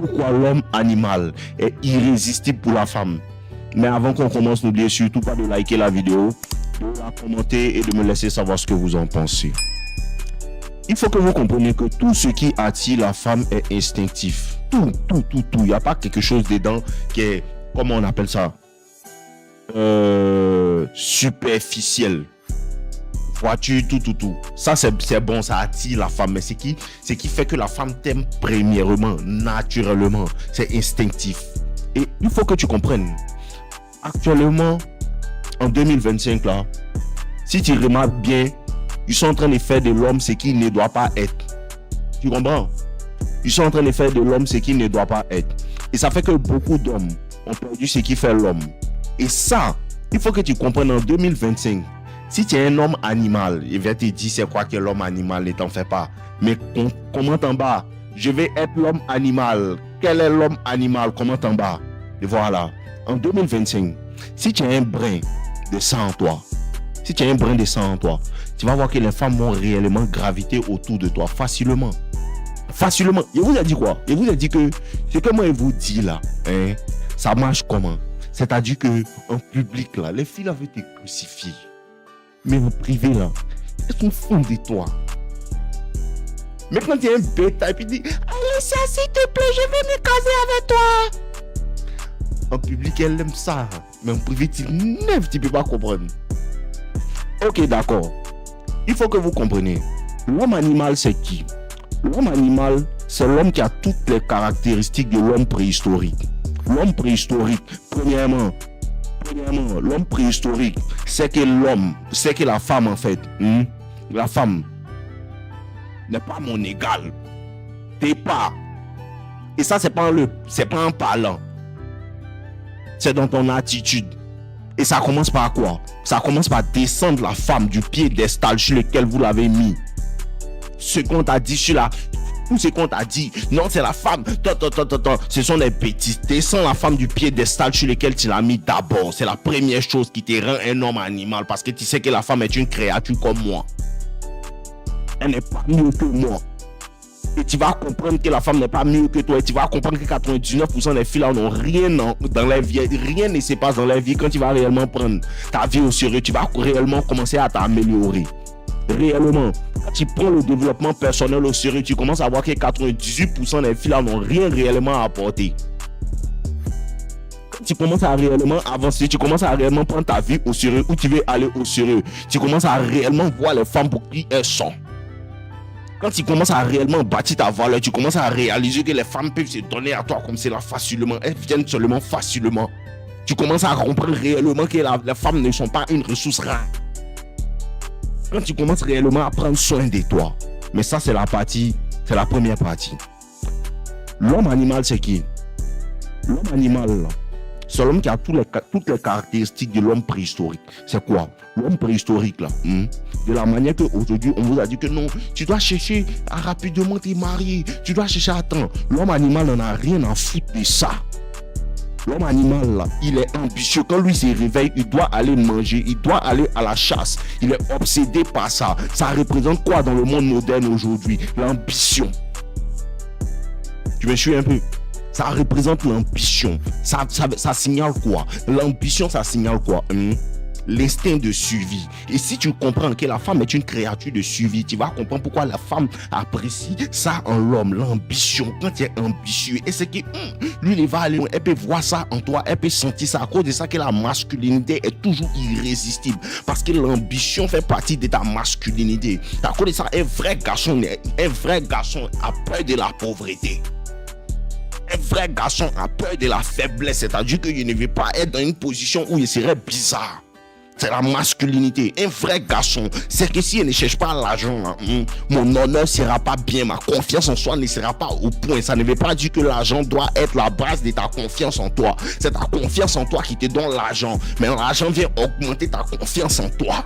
pourquoi l'homme animal est irrésistible pour la femme. Mais avant qu'on commence, n'oubliez surtout pas de liker la vidéo, de la commenter et de me laisser savoir ce que vous en pensez. Il faut que vous compreniez que tout ce qui attire la femme est instinctif. Tout. Il n'y a pas quelque chose dedans qui est, comment on appelle ça, superficiel. Vois-tu, tout. Ça, c'est bon, ça attire la femme. Mais c'est qui fait que la femme t'aime premièrement, naturellement. C'est instinctif. Et il faut que tu comprennes. Actuellement, en 2025, là, si tu remarques bien, ils sont en train de faire de l'homme ce qu'il ne doit pas être. Tu comprends? Ils sont en train de faire de l'homme ce qu'il ne doit pas être. Et ça fait que beaucoup d'hommes ont perdu ce qui fait l'homme. Et ça, il faut que tu comprennes en 2025. Si tu es un homme animal, il va te dire c'est quoi que l'homme animal, ne t'en fais pas. Mais commente en bas. Je vais être l'homme animal. Quel est l'homme animal? Commente en bas. Et voilà. En 2025, si tu as un brin de sang en toi, tu vas voir que les femmes vont réellement graviter autour de toi facilement. Facilement. Je vous ai dit quoi? Je vous ai dit que ce que moi je vous dis là, hein, ça marche comment? C'est-à-dire que en public là, les filles là veulent te crucifier. Mais en privé là, elles sont fond de toi. Mais quand tu es un bêta et puis tu dis Alicia, s'il te plaît, je vais me caser avec toi. En public, elle aime ça. Mais en privé, tu ne peux pas comprendre. Ok, d'accord. Il faut que vous compreniez. L'homme animal, c'est qui? L'homme animal, c'est l'homme qui a toutes les caractéristiques de l'homme préhistorique. L'homme préhistorique, premièrement, l'homme préhistorique, c'est que la femme en fait, la femme n'est pas mon égal. T'es pas. Et ça, c'est pas en parlant. C'est dans ton attitude. Et ça commence par quoi? Ça commence par descendre la femme du piédestal sur lequel vous l'avez mis. Ce qu'on t'a dit sur la... Tout ce qu'on t'a dit, non, c'est la femme. Ce sont des bêtises. Descends la femme du piédestal sur lequel tu l'as mis d'abord. C'est la première chose qui te rend un homme animal. Parce que tu sais que la femme est une créature comme moi. Elle n'est pas mieux que moi. Et tu vas comprendre que la femme n'est pas mieux que toi. Et tu vas comprendre que 99% des filles là n'ont rien dans leur vie. Rien ne se passe dans leur vie. Quand tu vas réellement prendre ta vie au sérieux, tu vas réellement commencer à t'améliorer. Réellement, quand tu prends le développement personnel au sérieux, tu commences à voir que 98% des filles là n'ont rien réellement à apporter. Quand tu commences à réellement avancer, tu commences à réellement prendre ta vie au sérieux, où tu veux aller au sérieux. Tu commences à réellement voir les femmes pour qui elles sont. Quand tu commences à réellement bâtir ta valeur, tu commences à réaliser que les femmes peuvent se donner à toi comme cela facilement. Elles viennent seulement facilement. Tu commences à comprendre réellement que les femmes ne sont pas une ressource rare. Quand tu commences réellement à prendre soin de toi. Mais ça, c'est la première partie. L'homme animal, c'est qui? L'homme animal, c'est l'homme qui a toutes les caractéristiques de l'homme préhistorique. C'est quoi? L'homme préhistorique, là. De la manière qu'aujourd'hui, on vous a dit que non, tu dois chercher à rapidement te marier. Tu dois chercher à temps. L'homme animal n'en a rien à foutre de ça. L'homme animal, là, il est ambitieux. Quand lui se réveille, il doit aller manger, il doit aller à la chasse. Il est obsédé par ça. Ça représente quoi dans le monde moderne aujourd'hui? L'ambition. Tu me suis un peu? Ça représente l'ambition. Ça signale quoi? L'ambition, ça signale quoi? L'instinct de survie. Et si tu comprends que la femme est une créature de survie, tu vas comprendre pourquoi la femme apprécie ça en l'homme, l'ambition. Quand tu es ambitieux, et c'est que lui, il va aller, elle peut voir ça en toi, elle peut sentir ça. À cause de ça que la masculinité est toujours irrésistible. Parce que l'ambition fait partie de ta masculinité. À cause de ça, un vrai garçon a peur de la pauvreté. Un vrai garçon a peur de la faiblesse. C'est-à-dire qu'il ne veut pas être dans une position où il serait bizarre. C'est la masculinité. Un vrai garçon, c'est que si elle ne cherche pas l'argent, mon honneur ne sera pas bien, ma confiance en soi ne sera pas au point. Ça ne veut pas dire que l'argent doit être la base de ta confiance en toi. C'est ta confiance en toi qui te donne l'argent. Mais l'argent vient augmenter ta confiance en toi.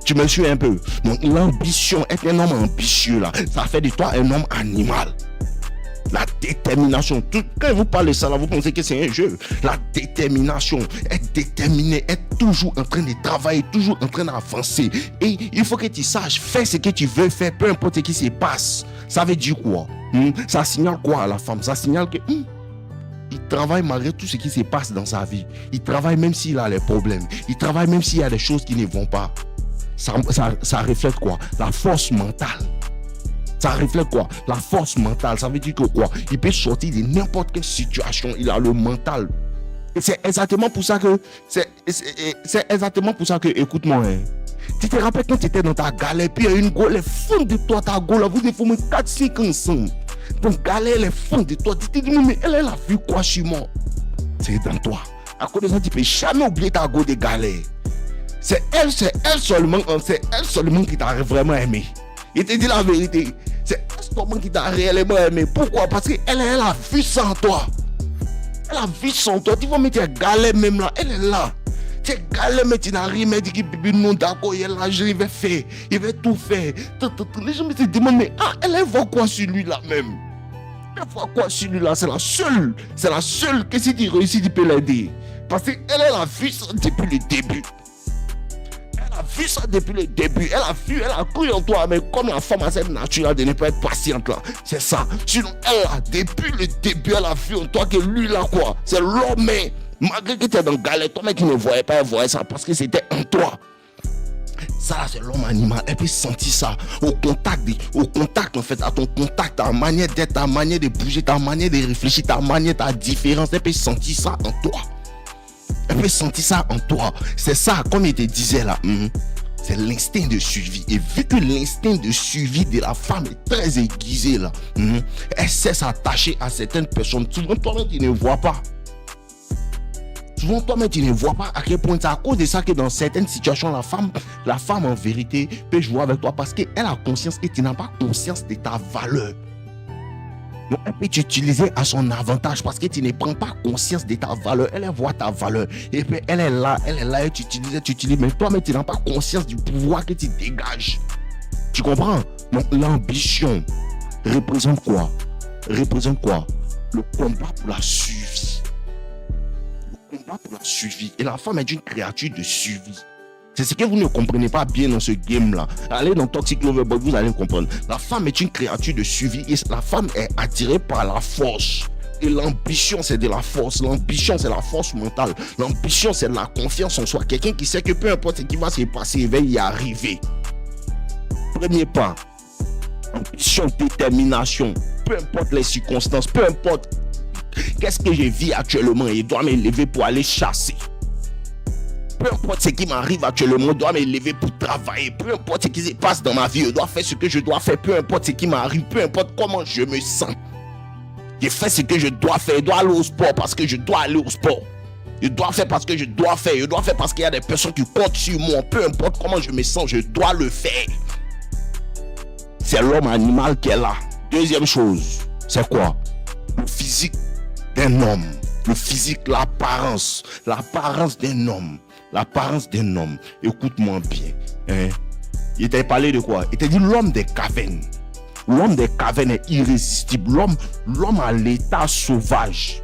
Tu me suis un peu? Donc l'ambition, être un homme ambitieux là, ça fait de toi un homme animal. La détermination, quand vous parlez de ça là, vous pensez que c'est un jeu. La détermination, être déterminé, être toujours en train de travailler, toujours en train d'avancer. Et il faut que tu saches, fais ce que tu veux faire, peu importe ce qui se passe. Ça veut dire quoi? Ça signale quoi à la femme? Ça signale que il travaille malgré tout ce qui se passe dans sa vie. Il travaille même s'il a les problèmes. Il travaille même s'il y a des choses qui ne vont pas. Ça reflète quoi? La force mentale. Ça reflète quoi? La force mentale. Ça veut dire que quoi? Il peut sortir de n'importe quelle situation. Il a le mental. Et c'est exactement pour ça que... C'est exactement pour ça que... Écoute-moi, hein. Tu te rappelles quand tu étais dans ta galère, puis il y a une go, les fonds de toi, ta go, là, vous devez former 4-5 ensemble. Donc, galère, les fonds de toi. Tu te dis, mais elle a vu quoi chez moi? C'est dans toi. À cause de ça, tu ne peux jamais oublier ta go de galère. C'est elle seulement qui t'a vraiment aimé. Il te dit la vérité. C'est elle seulement qui t'a réellement aimé. Pourquoi? Parce qu'elle a vu ça en toi. Elle a vu ça en toi. Tu vois, mais tu es galère même là. Elle est là. Tu es galère, mais tu n'as rien. Mais tu dis que non, d'accord, il est là, je vais faire. Il va tout faire. Les gens me demandent, mais elle voit quoi sur lui là même? Elle voit quoi sur lui là? C'est la seule que si tu réussis, tu peux l'aider. Parce qu'elle a vu ça depuis le début. Elle a vu ça depuis le début. Elle a cru en toi, mais comme la femme a cette nature de ne pas être patiente là. C'est ça. Sinon, depuis le début, elle a vu en toi que lui là quoi. C'est l'homme, mais malgré que tu es dans galère, toi mec qui ne voyait pas, elle voyait ça parce que c'était en toi. Ça c'est l'homme animal. Elle peut sentir ça au contact en fait, à ton contact, ta manière d'être, ta manière de bouger, ta manière de réfléchir, ta manière, ta différence. Elle peut sentir ça en toi. Elle peut sentir ça en toi. C'est ça, comme il te disait là. C'est l'instinct de survie. Et vu que l'instinct de survie de la femme est très aiguisé là, elle sait s'attacher à certaines personnes. Souvent, toi-même, tu ne vois pas. Souvent, toi-même, tu ne vois pas à quel point c'est à cause de ça que dans certaines situations, la femme en vérité peut jouer avec toi parce qu'elle a conscience et tu n'as pas conscience de ta valeur. Donc, elle peut t'utiliser à son avantage parce que tu ne prends pas conscience de ta valeur. Elle voit ta valeur. Et puis, elle est là, et tu utilises. Mais toi, mais tu n'as pas conscience du pouvoir que tu dégages. Tu comprends? Donc, l'ambition représente quoi? Représente quoi? Le combat pour la survie. Le combat pour la survie. Et la femme est une créature de survie. C'est ce que vous ne comprenez pas bien dans ce game-là. Allez dans Toxic Loverboy, vous allez comprendre. La femme est une créature de survie et la femme est attirée par la force. Et l'ambition, c'est de la force. L'ambition, c'est la force mentale. L'ambition, c'est de la confiance en soi. Quelqu'un qui sait que peu importe ce qui va se passer, il va y arriver. Premier pas. Ambition, détermination. Peu importe les circonstances, peu importe qu'est-ce que je vis actuellement, je dois me lever pour aller chasser. Peu importe ce qui m'arrive actuellement, je dois me lever pour travailler. Peu importe ce qui se passe dans ma vie, je dois faire ce que je dois faire. Peu importe ce qui m'arrive, peu importe comment je me sens. Je fais ce que je dois faire. Je dois aller au sport parce que je dois aller au sport. Je dois faire parce que je dois faire. Je dois faire parce qu'il y a des personnes qui comptent sur moi. Peu importe comment je me sens, je dois le faire. C'est l'homme animal qui est là. Deuxième chose, c'est quoi? Le physique d'un homme. Le physique, l'apparence. L'apparence d'un homme. L'apparence d'un homme. Écoute-moi bien. Il t'a parlé de quoi? Il t'a dit l'homme des cavernes. L'homme des cavernes est irrésistible. L'homme à l'état sauvage.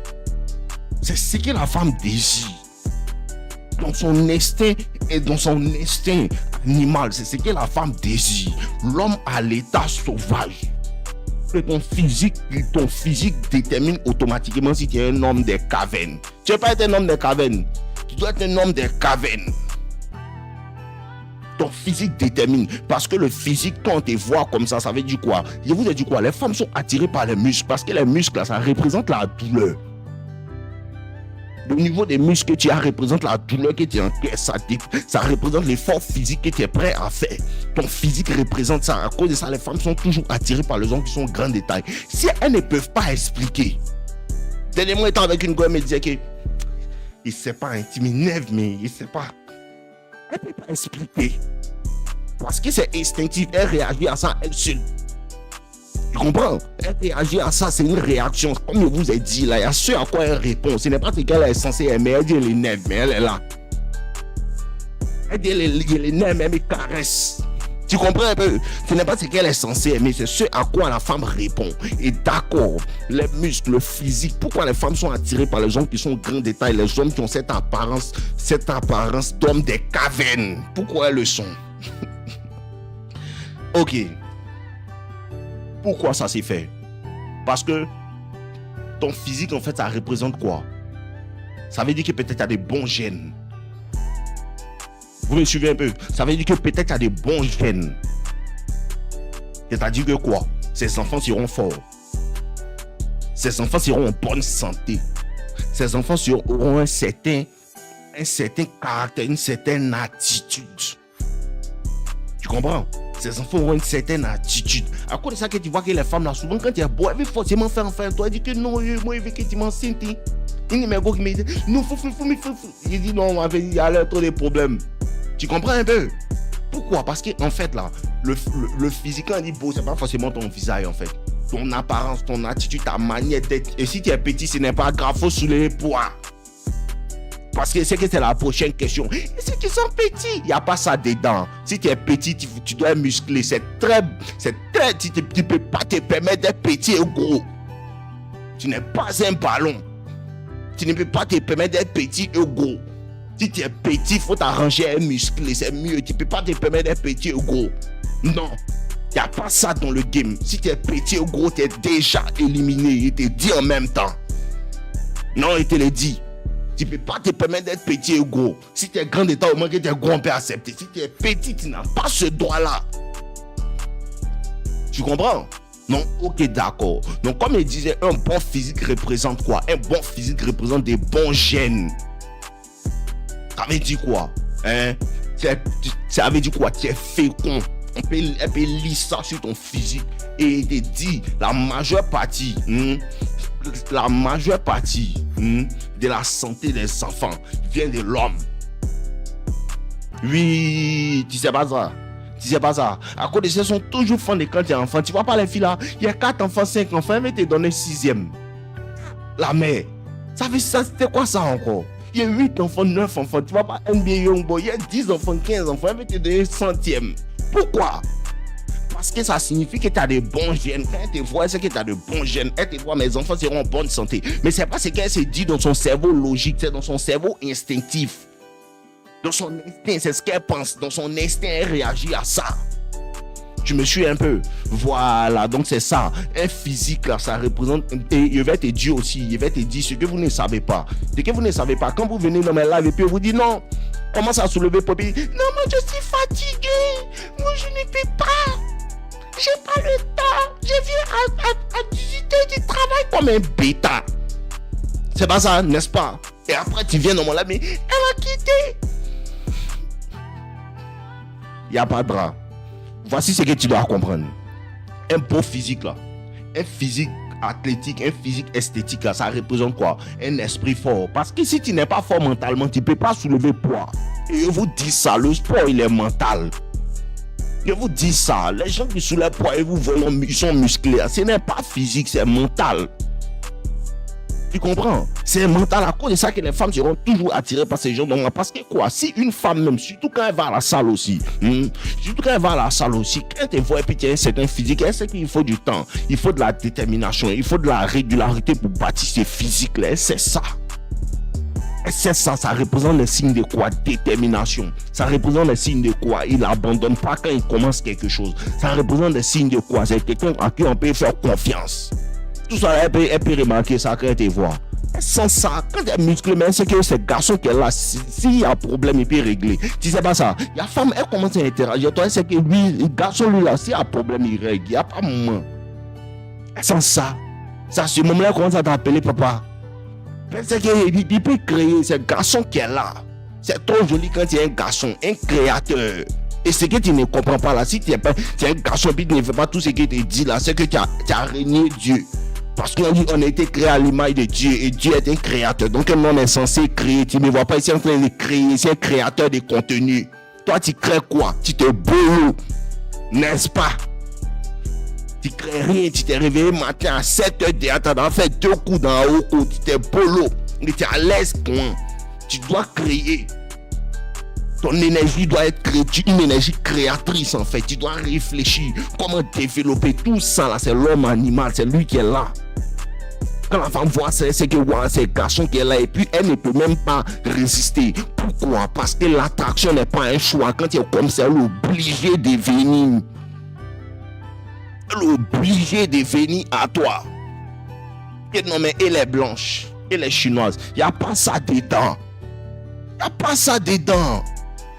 C'est ce que la femme désire. Dans son instinct et dans son instinct animal, c'est ce que la femme désire. L'homme à l'état sauvage. Et ton physique détermine automatiquement si tu es un homme des cavernes. Tu ne peux pas être un homme des cavernes. Tu dois être un homme des cavernes. Ton physique détermine. Parce que le physique, quand on te voit comme ça veut dire quoi? Je vous ai dit quoi? Les femmes sont attirées par les muscles. Parce que les muscles, ça représente la douleur. Le niveau des muscles que tu as représente la douleur que tu encaisses. Ça représente l'effort physique que tu es prêt à faire. Ton physique représente ça. À cause de ça, les femmes sont toujours attirées par les hommes qui sont grands détails. Si elles ne peuvent pas expliquer. Dernièrement, étant avec une gomme, elle me disait que il ne sait pas intime, il nerve, mais il ne sait pas. Elle ne peut pas expliquer. Parce que c'est instinctif. Elle réagit à ça elle seule. Tu comprends? Elle réagit à ça, c'est une réaction. Comme je vous ai dit, là, il y a ce à quoi elle répond. Ce n'est pas ce qu'elle est censée aimer. Elle dit les nerfs, mais elle est là. Elle dit les nerfs, mais elle me caresse. Tu comprends un peu? Ce n'est pas ce qu'elle est censée aimer, c'est ce à quoi la femme répond. Et d'accord, les muscles, le physique, pourquoi les femmes sont attirées par les hommes qui sont grands détails, les hommes qui ont cette apparence d'hommes des cavernes? Pourquoi elles le sont? Ok. Pourquoi ça s'est fait? Parce que ton physique, en fait, ça représente quoi? Ça veut dire que peut-être tu as des bons gènes. Vous me suivez un peu? Ça veut dire que peut-être tu as des bons gènes. C'est-à-dire que quoi? Ces enfants seront forts. Ces enfants seront en bonne santé. Ces enfants auront un certain caractère, une certaine attitude. Tu comprends? Ces enfants auront une certaine attitude. À cause de ça que tu vois que les femmes là, souvent quand tu es beau, elles veulent forcément faire enfin toi. Elles disent que non, moi je veux que tu m'enceintes. Il y a qui me dit non, faut. Je dis non, il y a trop de problèmes. Tu comprends un peu? Pourquoi? Parce qu'en fait là, le physique, quand on dit beau, c'est pas forcément ton visage en fait. Ton apparence, ton attitude, ta manière d'être. Et si tu es petit, ce n'est pas grave, faut soulever le poids. Parce que c'est la prochaine question. Et si tu sens petit, il n'y a pas ça dedans. Si tu es petit, tu dois être musclé. C'est très, tu ne peux pas te permettre d'être petit et gros. Tu n'es pas un ballon. Tu ne peux pas te permettre d'être petit et gros. Si tu es petit, il faut t'arranger à être musclé. C'est mieux. Tu ne peux pas te permettre d'être petit et gros. Non. Il n'y a pas ça dans le game. Si tu es petit ou gros, tu es déjà éliminé. Il te dit en même temps. Non, il te le dit. Tu ne peux pas te permettre d'être petit ou gros. Si tu es grand d'état, au moins que tu es gros, on peut accepter. Si tu es petit, tu n'as pas ce droit-là. Tu comprends? Non, ok, d'accord. Donc, comme il disait, un bon physique représente quoi? Un bon physique représente des bons gènes. Ça veut dire quoi? Ça veut dire quoi? Tu es fécond. Elle peut lire ça sur ton physique et il te dit la majeure partie de la santé des enfants vient de l'homme. Oui, tu sais pas ça. À cause de ça, ils sont toujours fans de quand tu es enfant. Tu vois pas les filles là, il y a 4 enfants, 5 enfants, elle va te donner 6e. La mère, ça fait ça, c'était quoi ça encore? Il y a 8 enfants, 9 enfants, tu vois pas NBA Young Boy, il y a 10 enfants, 15 enfants, elle va te donner 100e. Pourquoi? Parce que ça signifie que tu as de bons gènes. Quand elle te voit, c'est que tu as de bons gènes. Elle te voit, mes enfants seront en bonne santé. Mais c'est pas ce qu'elle se dit dans son cerveau logique, c'est dans son cerveau instinctif. Dans son instinct, c'est ce qu'elle pense. Dans son instinct, elle réagit à ça. Tu me suis un peu? Voilà, donc c'est ça. Un physique, là, ça représente... Et il va te dire aussi, il va te dire ce que vous ne savez pas. Ce que vous ne savez pas, quand vous venez dans mes lives et puis on vous dit non, commence à soulever pour dire non, moi je suis fatigué, moi je ne peux pas, j'ai pas le temps, je viens à 18h du travail comme un bêta. C'est pas ça, n'est-ce pas? Et après tu viens dans mon live, mais elle m'a quitté. Il n'y a pas de drap. Voici ce que tu dois comprendre. Un beau physique là, un physique athlétique, un physique esthétique là, ça représente quoi? Un esprit fort. Parce que si tu n'es pas fort mentalement, tu ne peux pas soulever poids. Et je vous dis ça, le sport il est mental. Je vous dis ça, les gens qui soulèvent poids et vous voyez, ils sont musclés. Ce n'est pas physique, c'est mental. Tu comprends? C'est mental. À cause de ça que les femmes seront toujours attirées par ces gens. Parce que quoi? Si une femme même, surtout quand elle va à la salle aussi, quand elle te voit et puis tu as un certain physique, elle sait qu'il faut du temps, il faut de la détermination, il faut de la régularité pour bâtir ce physique-là. Elle sait ça. C'est ça, ça représente le signe de quoi? Détermination. Ça représente le signe de quoi? Il n'abandonne pas quand il commence quelque chose. Ça représente le signe de quoi? C'est quelqu'un à qui on peut faire confiance. Tout ça, elle peut remarquer ça quand elle te voit. Sans ça, quand elle est musclée, mais c'est que ce garçon qui est là, s'il y a un problème, il peut régler. Tu sais pas ça? La femme, elle commence à interagir. Toi, elle sait que lui, le garçon, lui là, s'il y a un problème, il règle. Il n'y a pas moment. Sans ça, à ce moment-là, elle commence à t'appeler papa. C'est qu'il peut créer, ce garçon qui est là. C'est trop joli quand tu es un garçon, un créateur. Et ce que tu ne comprends pas là, si tu es un garçon et tu ne fais pas tout ce qu'il te dit là, c'est que tu as régné Dieu. Parce qu'on dit qu'on a été créé à l'image de Dieu et Dieu est un créateur. Donc un homme est censé créer. Tu ne me vois pas ici en train de créer. C'est un créateur de contenu. Toi, tu crées quoi? Tu te boulot. N'est-ce pas? Tu crées rien. Tu t'es réveillé matin à 7h déjà. Tu as fait 2 coups dans le haut coup. Tu t'es boulot. Et tu es à l'aise. Tu dois créer. Ton énergie doit être une énergie créatrice en fait. Tu dois réfléchir comment développer tout ça là. C'est l'homme animal, c'est lui qui est là. Quand la femme voit ça, c'est que wow, c'est le garçon qui est là et puis elle ne peut même pas résister. Pourquoi? Parce que l'attraction n'est pas un choix. Quand tu es comme ça, elle est obligée de venir. Elle est obligée de venir à toi. Et non, mais elle est blanche, elle est chinoise. Il n'y a pas ça dedans. Il n'y a pas ça dedans.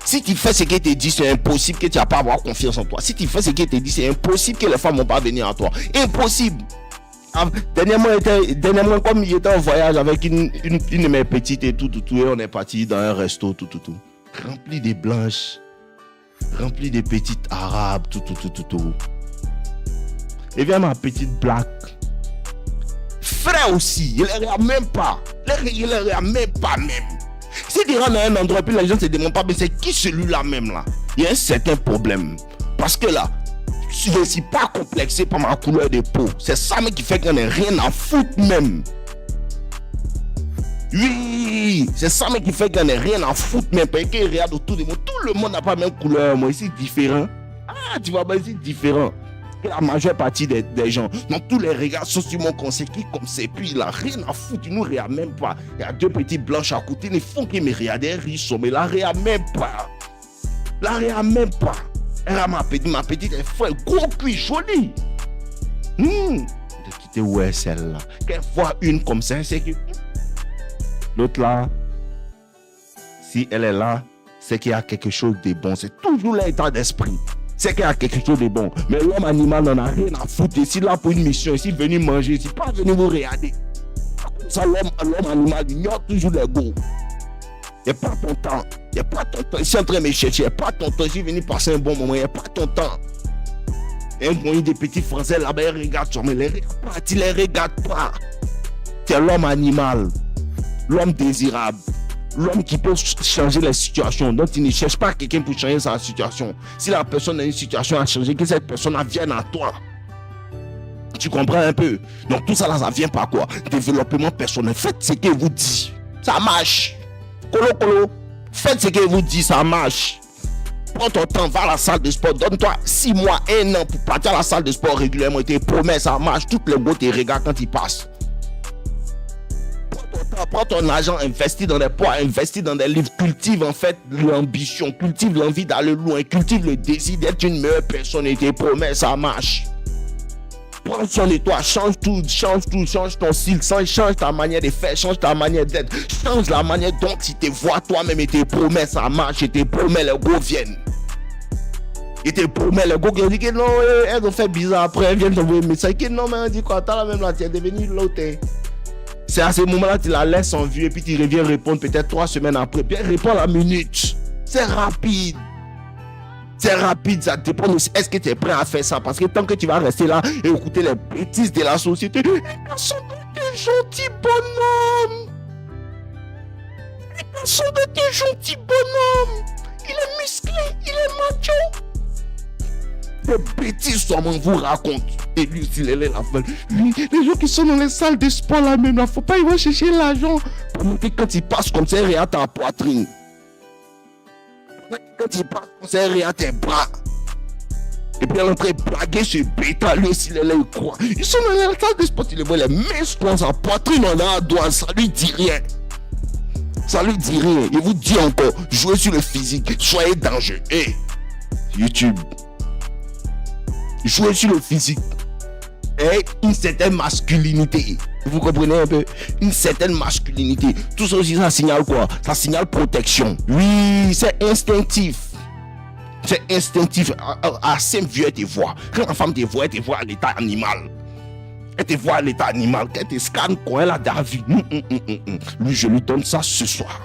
Si tu fais ce qu'elle te dit, c'est impossible que tu n'as pas avoir confiance en toi. Si tu fais ce qu'elle te dit, c'est impossible que les femmes ne vont pas venir à toi. Impossible. Dernièrement, comme j'étais en voyage avec une de mes petites et tout, et on est parti dans un resto, tout. Rempli de blanches, rempli de petites arabes, tout. Et vient ma petite black. Frère aussi, il ne regarde même pas. Il ne regarde même pas même. Si tu rentres dans un endroit, puis les gens ne se demandent pas, mais c'est qui celui-là même là? Il y a un certain problème. Parce que là, je ne suis pas complexé par ma couleur de peau. C'est ça même qui fait qu'on n'a rien à foutre même. Oui, c'est ça même qui fait qu'on n'a rien à foutre même. Parce qu'il regarde autour de moi, tout le monde n'a pas la même couleur. Moi, ici, différent. Ah, tu vois, ici, différent. La majeure partie des gens, donc tous les regards sont sur mon conseil qui comme c'est, puis il a rien à foutre, il nous regarde même pas. Il y a deux petites blanches à côté, ils font qu'ils me regardent, riches, mais la regarde même pas. La regarde même pas. Elle a ma petite, elle fait gros cuit, joli. De quitter où est celle-là. Qu'elle voit une comme ça, c'est que l'autre là, si elle est là, c'est qu'il y a quelque chose de bon. C'est toujours l'état d'esprit. C'est qu'il y a quelque chose de bon. Mais l'homme animal n'en a rien à foutre. Ici, là, pour une mission, ici, venu manger, ici, pas venu vous regarder. Ça, l'homme animal ignore toujours les goûts. Il n'y a pas ton temps. Il n'y a pas ton temps. Ici, en train de me chercher. Il n'y a pas ton temps. Ici, venu passer un bon moment. Il n'y a pas ton temps. Et un des petits Français là-bas, ils regardent sur moi. Tu les regardes pas. C'est l'homme animal. L'homme désirable. L'homme qui peut changer les situations. Donc, il ne cherche pas quelqu'un pour changer sa situation. Si la personne a une situation à changer, que cette personne vienne à toi. Tu comprends un peu? Donc, tout ça là, ça vient par quoi? Développement personnel. Faites ce qu'il vous dit. Ça marche. Colo. Faites ce qu'il vous dit, ça marche. Prends ton temps, va à la salle de sport. Donne-toi 6 mois, 1 an pour partir à la salle de sport régulièrement. Et tes promesses, ça marche. Toutes les beaux, tes regards quand ils passent. Prends ton argent, investis dans des poids, investis dans des livres, cultive en fait l'ambition, cultive l'envie d'aller loin, cultive le désir d'être une meilleure personne et tes promesses, ça marche. Prends soin de toi, change ton style, change ta manière de faire, change ta manière d'être, change la manière dont tu te vois toi-même et tes promesses, ça marche et tes promesses, les gars viennent. Et tes promesses, les gars qui disent que non, elles ont fait bizarre après, elles viennent t'envoyer un message, que non, mais on dit quoi, t'as la même là, tu es devenu l'autre. C'est à ce moment-là tu la laisses en vue et puis tu reviens répondre peut-être 3 semaines après. Puis elle répond à la minute. C'est rapide. Ça dépend de est-ce que tu es prêt à faire ça. Parce que tant que tu vas rester là et écouter les bêtises de la société, personne de tes gentils bonhommes. Personne de tes gentils bonhommes. Il est musclé, il est macho. Des bêtises seulement vous raconte. Et lui, s'il est là, les gens qui sont dans les salles de sport là même, là, faut pas ils vont chercher l'argent. Pendant que quand ils passent comme ça, ils regardent ta poitrine. Quand ils passent comme ça, ils regardent tes bras. Et puis elle est en train de blaguer ce bêta, lui, s'il est là, il croit. Ils sont dans les salles de sport, ils les voient les muscles dans sa poitrine, on a un doigt, ça lui dit rien. Ça lui dit rien. Il vous dit encore, jouez sur le physique, soyez dangereux. Hey, YouTube. Jouer sur le physique et une certaine masculinité. Vous comprenez un peu? Une certaine masculinité. Tout ça aussi, ça signale quoi? Ça signale protection. Oui, c'est instinctif. C'est instinctif. Assez vieux, elle te voit. Quand la femme te voit, elle te voit à l'état animal. Elle te voit à l'état animal. Elle te scanne quand elle a David. Lui, je lui donne ça ce soir.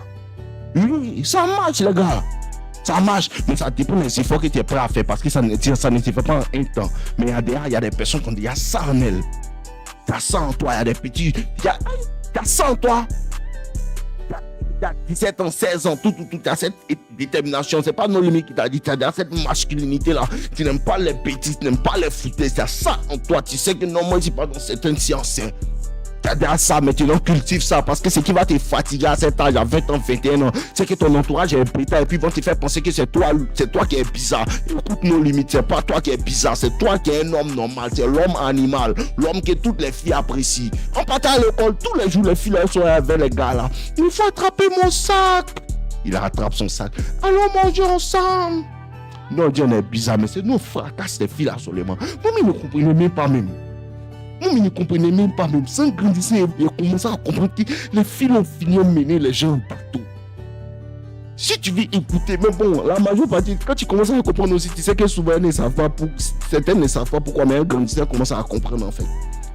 Oui, ça marche, les gars. Ça marche, mais ça dépend des efforts que tu es prêt à faire parce que ça ne se fait pas en un temps. Mais il y a des personnes qui ont dit, il y a ça en elle. Il y a ça en toi, il y a des petits. Il y a ça en toi. Il y a 17 ans, 16 ans, tout. Tu as cette détermination. C'est pas nos limites qui t'a dit. Tu as cette masculinité-là. Tu n'aimes pas les bêtises, tu n'aimes pas les foutaises. Il y a ça en toi. Tu sais que non, moi, je ne suis pas dans certaines sciences. T'as ça, mais tu non cultive ça parce que ce qui va te fatiguer à cet âge, à 20 ans, 21 ans, c'est que ton entourage est pétard et puis ils vont te faire penser que c'est toi qui es bizarre. Écoute nos limites, c'est pas toi qui es bizarre, c'est toi qui es un homme normal, c'est l'homme animal, l'homme que toutes les filles apprécient. En partant à l'école, tous les jours, les filles là, sont avec les gars là. Il faut attraper mon sac. Il rattrape son sac. Allons manger ensemble. Non, Dieu est bizarre, mais c'est nous fracasse les filles là seulement. Moi-même, ne comprenez même pas même. Moi-même, ne comprenez même pas même. Sans grandir, et commencer à comprendre que les filles ont fini de mener les gens partout. Si tu veux écouter, mais bon, la majeure partie, quand tu commences à comprendre aussi, tu sais que souvent, certaines ne savent pas pourquoi, mais elles grandissent, elles commencent à comprendre en fait.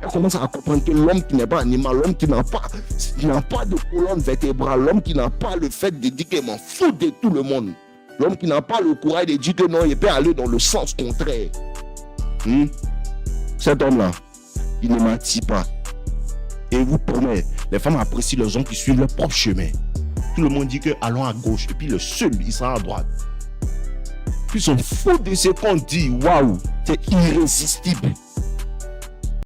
Elles commencent à comprendre que l'homme qui n'est pas animal, l'homme qui n'a pas de colonne vertébrale, l'homme qui n'a pas le fait de dire qu'il m'en fout de tout le monde, l'homme qui n'a pas le courage de dire que non, il peut aller dans le sens contraire. Cet homme-là, il ne m'attire pas. Et vous promets, les femmes apprécient les hommes qui suivent leur propre chemin. Tout le monde dit que allons à gauche, et puis le seul, il sera à droite. Puis ils sont fous de ce qu'on dit, waouh, c'est irrésistible.